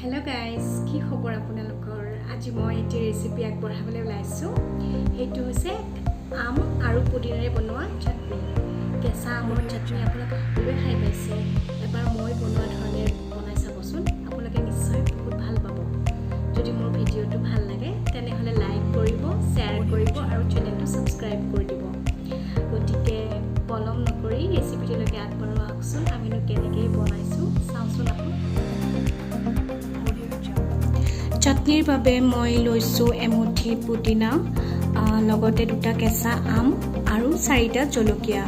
Hello guys, কি খবৰ আপোনালোকৰ? আজি মই এটি ৰেচিপি আগবঢ়াবলৈ ওলাইছো। এইটো হৈছে আম আৰু পুদিনাৰে বনোৱা চাটনি। কেঁচা আমৰ চাটনি আপোনালোকে সকলোৱে খাই পাইছে। এবাৰ মই বনোৱা ধৰণে বনাই চাবচোন। আপোনালোকে নিশ্চয় বহুত ভাল পাব। যদি মোৰ ভিডিঅ'টো ভাল লাগে তেনেহ'লে লাইক কৰিব, শ্বেয়াৰ কৰিব আৰু চেনেলটো ছাবস্ক্ৰাইব কৰি দিব। গতিকে পলম নকৰি ৰেচিপিটোলৈকে আগবঢ়াওকচোন। আমিনো কেনেকৈ বনাইছোঁ চাওঁচোন আপুনি। চাটনিৰ বাবে মই লৈছোঁ এমুঠি পুদিনা, লগতে দুটা কেঁচা আম আৰু 4টা জলকীয়া।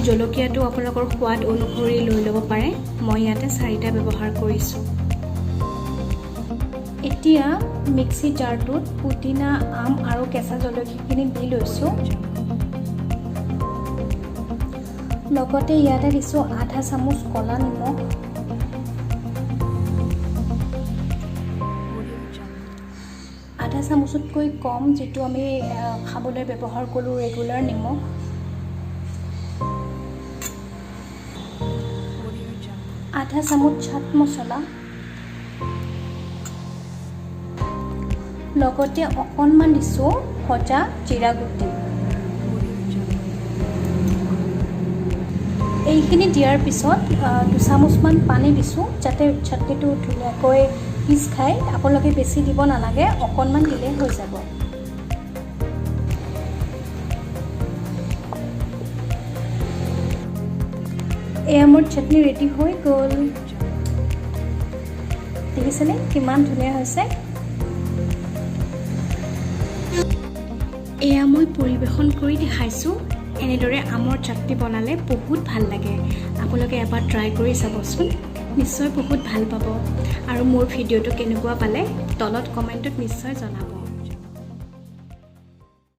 জলকীয়াটো আপোনালোকৰ সোৱাদ অনুসৰি লৈ ল'ব পাৰে। মই ইয়াতে 4টা ব্যৱহাৰ কৰিছোঁ। এতিয়া মিক্সি জাৰটোত পুদিনা, আম আৰু কেঁচা জলকীয়াখিনি দি লৈছোঁ। লগতে ইয়াতে দিছোঁ আধা চামুচ ক'লা নিমখ, আধা চামুচতকৈ কম যিটো আমি খাবলৈ ব্যৱহাৰ কৰোঁ ৰেগুলাৰ নিমখ, আধা চামুচ চাট মছলা, লগতে অকণমান দিছোঁ ভজা জিৰা গুটি। এইখিনি দিয়াৰ পিছত 2 চামুচমান পানী দিছোঁ যাতে চাটনিটো ধুনীয়াকৈ পিচ খাই। আপোনালোকে বেছি দিব নালাগে, অকণমান দিলেই হৈ যাব। এয়া মোৰ চাটনি ৰেডি হৈ গ'ল। দেখিছেনে কিমান ধুনীয়া হৈছে? এয়া মই পৰিৱেশন কৰি দেখাইছোঁ। এনেদৰে আমৰ চাটনি বনালে বহুত ভাল লাগে। আপোনালোকে এবাৰ ট্ৰাই কৰি চাবচোন, নিশ্চয় বহুত ভাল পাব। আৰু মোৰ ভিডিঅ'টো কেনেকুৱা পালে তলত কমেণ্টত নিশ্চয় জনাব।